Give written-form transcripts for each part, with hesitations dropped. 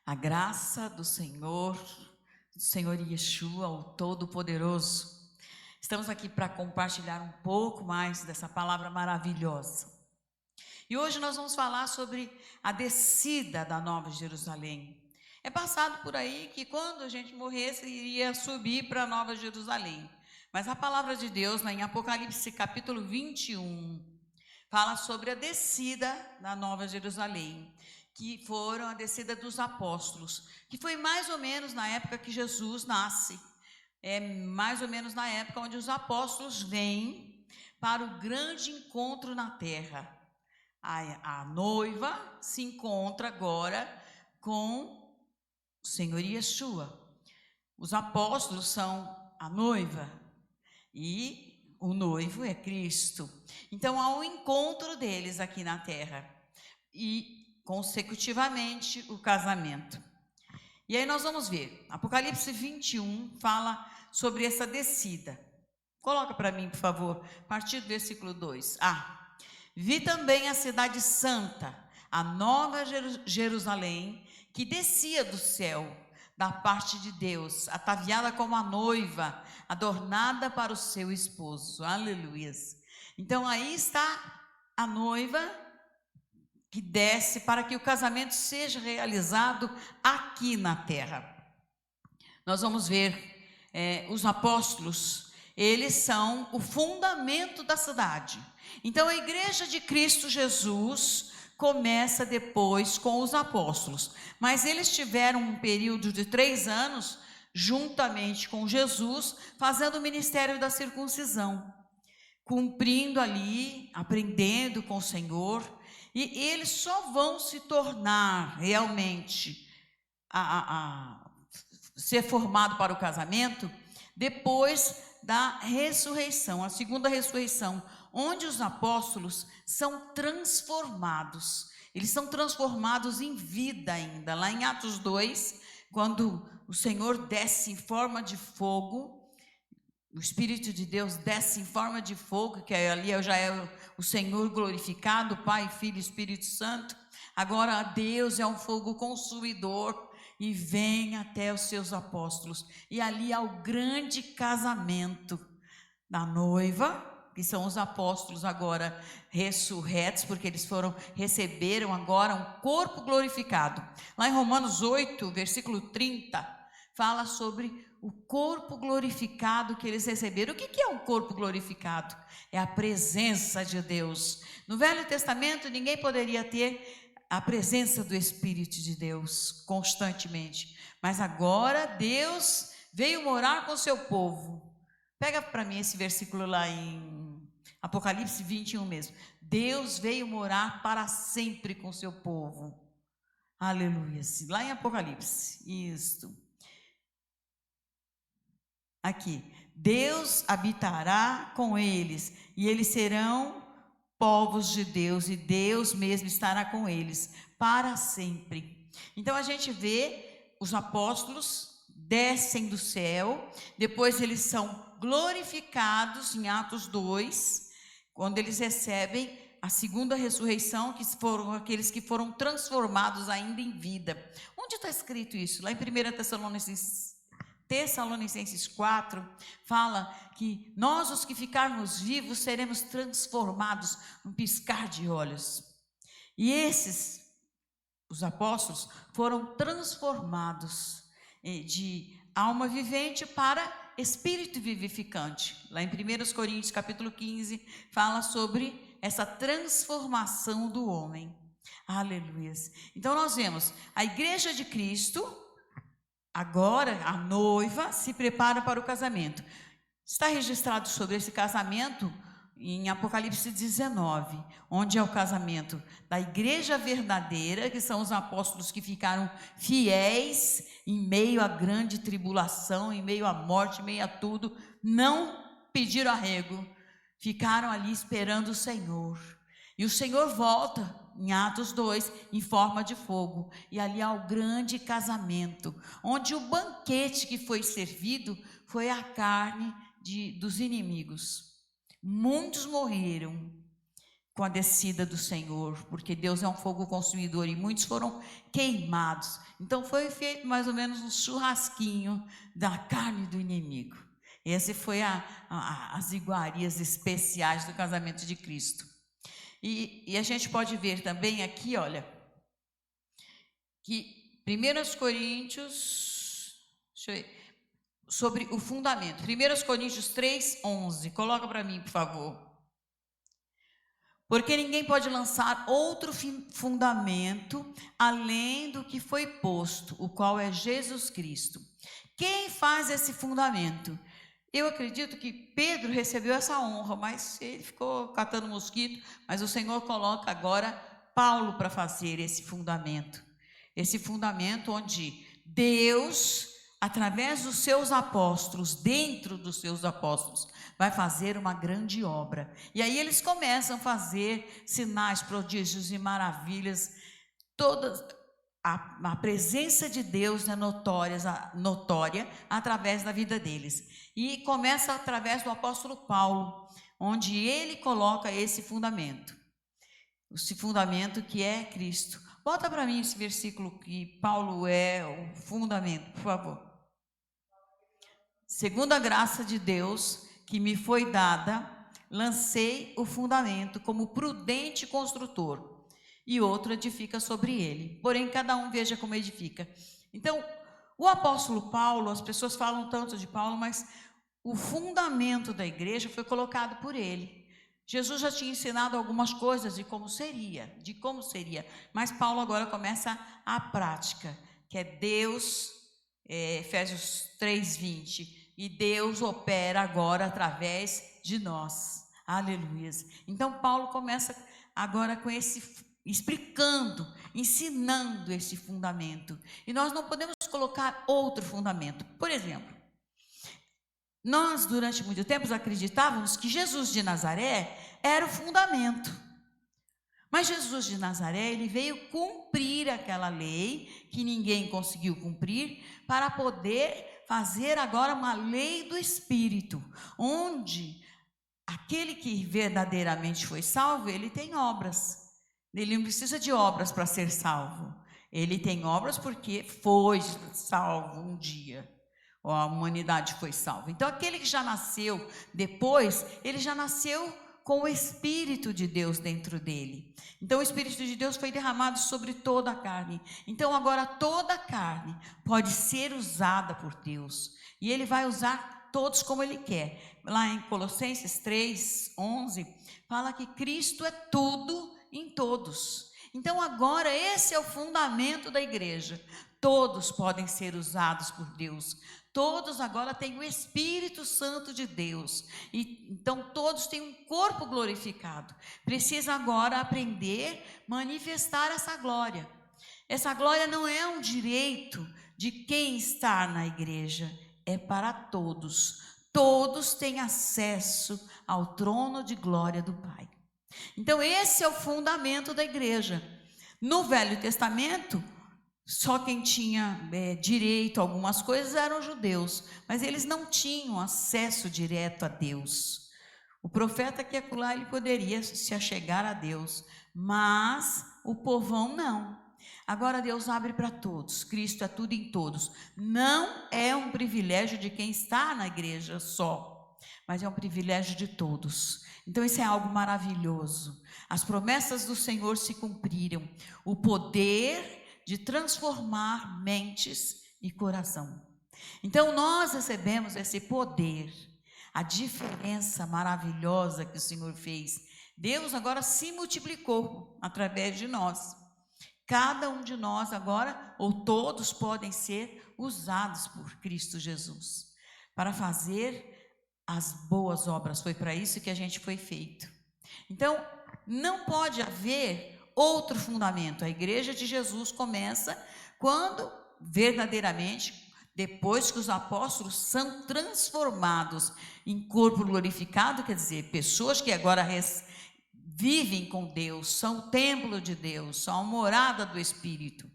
A graça do Senhor Yeshua, o Todo-Poderoso. Estamos aqui para compartilhar um pouco mais dessa palavra maravilhosa. E hoje nós vamos falar sobre a descida da Nova Jerusalém. É passado por aí que quando a gente morresse, iria subir para a Nova Jerusalém. Mas a palavra de Deus, lá em Apocalipse capítulo 21, fala sobre a descida da Nova Jerusalém, que foram a descida dos apóstolos, que foi mais ou menos na época que Jesus nasce. É mais ou menos na época onde os apóstolos vêm para o grande encontro na terra. A noiva se encontra agora com o Senhor Yeshua. Os apóstolos são a noiva e o noivo é Cristo. Então há um encontro deles aqui na terra e consecutivamente o casamento. E aí nós vamos ver, Apocalipse 21 fala sobre essa descida. Coloca para mim, por favor, a partir do versículo 2. Vi também a cidade santa, a nova Jerusalém, que descia do céu, da parte de Deus, ataviada como a noiva, adornada para o seu esposo. Aleluia. Então aí está a noiva que desce para que o casamento seja realizado aqui na terra. Nós vamos ver os apóstolos, eles são o fundamento da cidade. Então a igreja de Cristo Jesus começa depois com os apóstolos, mas eles tiveram um período de 3 anos, juntamente com Jesus, fazendo o ministério da circuncisão, cumprindo ali, aprendendo com o Senhor. E eles só vão se tornar realmente ser formado para o casamento depois da ressurreição, a segunda ressurreição, onde os apóstolos são transformados. Eles são transformados em vida ainda. Lá em Atos 2, quando o Senhor desce em forma de fogo, o Espírito de Deus desce em forma de fogo, que ali já é o Senhor glorificado, Pai, Filho e Espírito Santo. Agora Deus é um fogo consumidor e vem até os seus apóstolos. E ali há o grande casamento da noiva, que são os apóstolos agora ressurretos, porque eles receberam agora um corpo glorificado. Lá em Romanos 8, versículo 30, fala sobre o corpo glorificado que eles receberam. O que é um corpo glorificado? É a presença de Deus. No Velho Testamento, ninguém poderia ter a presença do Espírito de Deus constantemente. Mas agora Deus veio morar com o seu povo. Pega para mim esse versículo lá em Apocalipse 21 mesmo. Deus veio morar para sempre com o seu povo. Aleluia. Lá em Apocalipse. Isso. Aqui, Deus habitará com eles, e eles serão povos de Deus, e Deus mesmo estará com eles para sempre. Então a gente vê os apóstolos descem do céu, depois eles são glorificados em Atos 2, quando eles recebem a segunda ressurreição, que foram aqueles que foram transformados ainda em vida. Onde está escrito isso? Lá em 1 Tessalonicenses 4, fala que nós, os que ficarmos vivos, seremos transformados num piscar de olhos. E os apóstolos, foram transformados de alma vivente para espírito vivificante. Lá em 1 Coríntios capítulo 15, fala sobre essa transformação do homem. Aleluia. Então nós vemos a igreja de Cristo. Agora a noiva se prepara para o casamento. Está registrado sobre esse casamento em Apocalipse 19, onde é o casamento da igreja verdadeira, que são os apóstolos que ficaram fiéis em meio à grande tribulação, em meio à morte, em meio a tudo, não pediram arrego, ficaram ali esperando o Senhor. E o Senhor volta em Atos 2, em forma de fogo, e ali há o grande casamento, onde o banquete que foi servido foi a carne dos inimigos. Muitos morreram, com a descida do Senhor, porque Deus é um fogo consumidor e muitos foram queimados. Então foi feito mais ou menos um churrasquinho da carne do inimigo. Esse foi as iguarias especiais do casamento de Cristo. E a gente pode ver também aqui, olha, que 1 Coríntios, deixa eu ver, sobre o fundamento. 1 Coríntios 3:11, coloca para mim, por favor. Porque ninguém pode lançar outro fundamento além do que foi posto, o qual é Jesus Cristo. Quem faz esse fundamento? Eu acredito que Pedro recebeu essa honra, mas ele ficou catando mosquito, mas o Senhor coloca agora Paulo para fazer esse fundamento. Esse fundamento onde Deus, através dos seus apóstolos, dentro dos seus apóstolos, vai fazer uma grande obra. E aí eles começam a fazer sinais, prodígios e maravilhas. Toda a presença de Deus é notória através da vida deles. E começa através do apóstolo Paulo, onde ele coloca esse fundamento que é Cristo. Bota para mim esse versículo que Paulo é o fundamento, por favor. Segundo a graça de Deus que me foi dada, lancei o fundamento como prudente construtor, e outro edifica sobre ele. Porém, cada um veja como edifica. Então, o apóstolo Paulo, as pessoas falam tanto de Paulo, mas o fundamento da igreja foi colocado por ele. Jesus já tinha ensinado algumas coisas de como seria, mas Paulo agora começa a prática, que é Deus, Efésios 3:20, e Deus opera agora através de nós, aleluia. Então Paulo começa agora com explicando, ensinando esse fundamento, e nós não podemos colocar outro fundamento. Por exemplo, nós durante muito tempo acreditávamos que Jesus de Nazaré era o fundamento, mas Jesus de Nazaré, ele veio cumprir aquela lei que ninguém conseguiu cumprir, para poder fazer agora uma lei do Espírito, onde aquele que verdadeiramente foi salvo, ele tem obras. Ele não precisa de obras para ser salvo. Ele tem obras porque foi salvo um dia. Ou a humanidade foi salva. Então aquele que já nasceu depois, ele já nasceu com o Espírito de Deus dentro dele. Então o Espírito de Deus foi derramado sobre toda a carne. Então agora toda a carne pode ser usada por Deus. E ele vai usar todos como ele quer. Lá em Colossenses 3:11, fala que Cristo é tudo em todos. Então agora esse é o fundamento da igreja. Todos podem ser usados por Deus. Todos agora têm o Espírito Santo de Deus. E então todos têm um corpo glorificado. Precisa agora aprender a manifestar essa glória. Essa glória não é um direito de quem está na igreja, é para todos. Todos têm acesso ao trono de glória do Pai. Então esse é o fundamento da igreja. No Velho Testamento, só quem tinha direito a algumas coisas eram os judeus, mas eles não tinham acesso direto a Deus. O profeta que acolá, ele poderia se achegar a Deus, mas o povão não. Agora Deus abre para todos, Cristo é tudo em todos. Não é um privilégio de quem está na igreja só, mas é um privilégio de todos. Então isso é algo maravilhoso. As promessas do Senhor se cumpriram. O poder de transformar mentes e coração. Então nós recebemos esse poder, a diferença maravilhosa que o Senhor fez. Deus agora se multiplicou através de nós. Cada um de nós agora, ou todos, podem ser usados por Cristo Jesus para fazer as boas obras. Foi para isso que a gente foi feito. Então não pode haver outro fundamento. A igreja de Jesus começa quando verdadeiramente, depois que os apóstolos são transformados em corpo glorificado, quer dizer, pessoas que agora vivem com Deus, são o templo de Deus, são a morada do Espírito.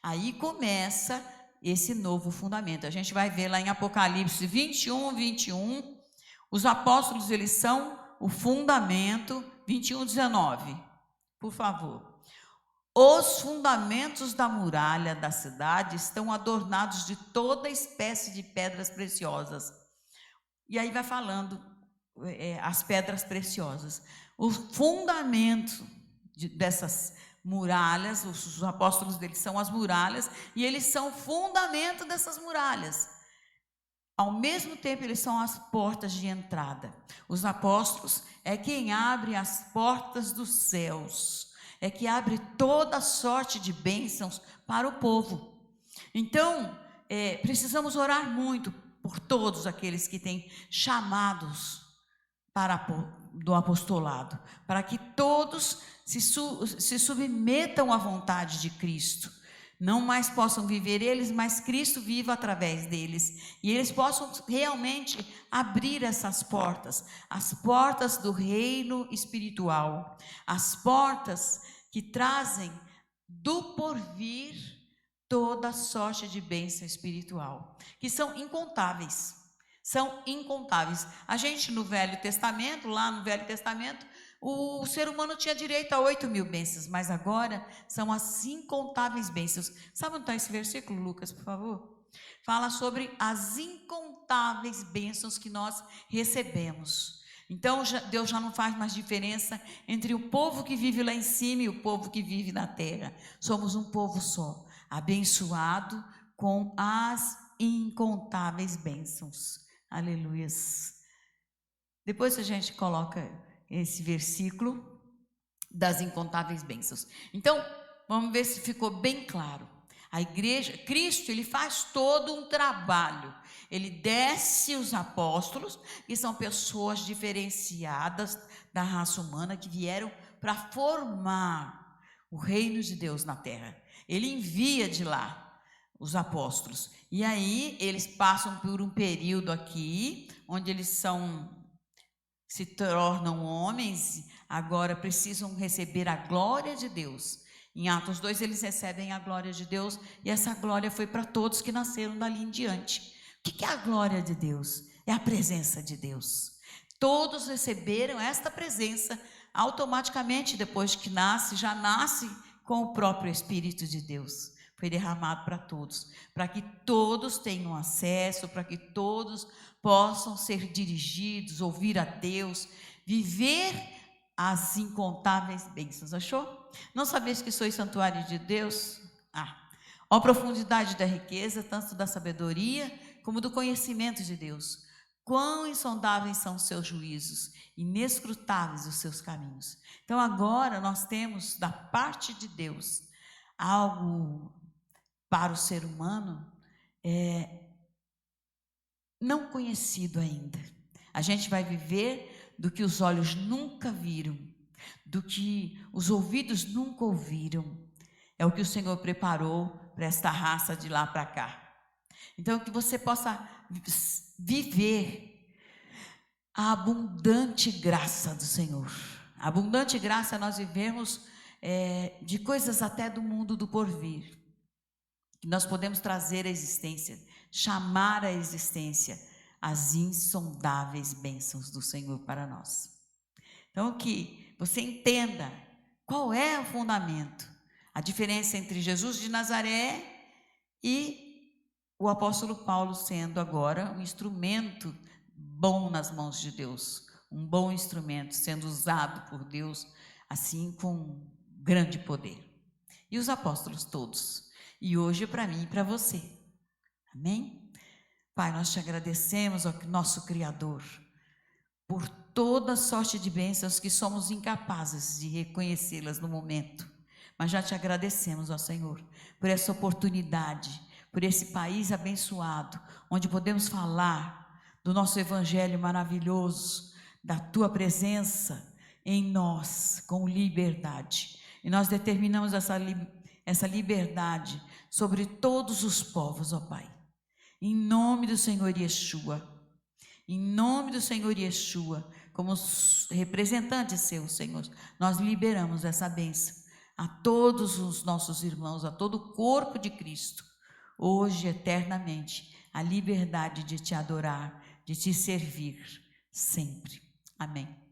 Aí começa esse novo fundamento. A gente vai ver lá em Apocalipse 21, os apóstolos, eles são o fundamento 21, 19. Por favor. Os fundamentos da muralha da cidade estão adornados de toda espécie de pedras preciosas. E aí vai falando as pedras preciosas. O fundamento dessas muralhas, os apóstolos deles são as muralhas, e eles são o fundamento dessas muralhas. Ao mesmo tempo, eles são as portas de entrada. Os apóstolos é quem abre as portas dos céus, é que abre toda sorte de bênçãos para o povo. Então, precisamos orar muito por todos aqueles que têm chamados do apostolado, para que todos se submetam à vontade de Cristo. Não mais possam viver eles, mas Cristo viva através deles. E eles possam realmente abrir essas portas, as portas do reino espiritual, as portas que trazem do porvir toda sorte de bênção espiritual, que são incontáveis. São incontáveis. A gente no Velho Testamento, lá no Velho Testamento, o ser humano tinha direito a 8.000 bênçãos, mas agora são as incontáveis bênçãos. Sabe onde está esse versículo, Lucas, por favor? Fala sobre as incontáveis bênçãos que nós recebemos. Então, Deus já não faz mais diferença entre o povo que vive lá em cima e o povo que vive na terra. Somos um povo só, abençoado com as incontáveis bênçãos. Aleluias. Depois a gente coloca esse versículo das incontáveis bênçãos. Então, vamos ver se ficou bem claro. A igreja, Cristo, ele faz todo um trabalho. Ele desce os apóstolos, que são pessoas diferenciadas da raça humana, que vieram para formar o reino de Deus na terra. Ele envia de lá os apóstolos. E aí, eles passam por um período aqui, onde eles se tornam homens, agora precisam receber a glória de Deus. Em Atos 2, eles recebem a glória de Deus, e essa glória foi para todos que nasceram dali em diante. O que é a glória de Deus? É a presença de Deus. Todos receberam esta presença automaticamente, depois que nasce, já nasce com o próprio Espírito de Deus. Foi derramado para todos, para que todos tenham acesso, para que todos possam ser dirigidos, ouvir a Deus, viver as incontáveis bênçãos. Achou? Não sabeis que sois santuário de Deus? Ó profundidade da riqueza, tanto da sabedoria como do conhecimento de Deus. Quão insondáveis são os seus juízos, inescrutáveis os seus caminhos. Então agora nós temos da parte de Deus algo para o ser humano não conhecido ainda. A gente vai viver do que os olhos nunca viram, do que os ouvidos nunca ouviram. É o que o Senhor preparou para esta raça de lá para cá. Então, que você possa viver a abundante graça do Senhor. A abundante graça nós vivemos de coisas até do mundo do porvir. Que nós podemos trazer à existência, chamar à existência as insondáveis bênçãos do Senhor para nós. Então, que você entenda qual é o fundamento, a diferença entre Jesus de Nazaré e o apóstolo Paulo sendo agora um instrumento bom nas mãos de Deus, um bom instrumento sendo usado por Deus, assim com grande poder. E os apóstolos todos. E hoje para mim e para você. Amém? Pai, nós te agradecemos, ó nosso Criador, por toda sorte de bênçãos que somos incapazes de reconhecê-las no momento. Mas já te agradecemos, ó Senhor, por essa oportunidade, por esse país abençoado, onde podemos falar do nosso evangelho maravilhoso, da tua presença em nós, com liberdade. E nós determinamos essa liberdade sobre todos os povos, ó Pai. Em nome do Senhor Yeshua, em nome do Senhor Yeshua, como representantes seus, Senhor, nós liberamos essa bênção a todos os nossos irmãos, a todo o corpo de Cristo, hoje, eternamente, a liberdade de te adorar, de te servir, sempre. Amém.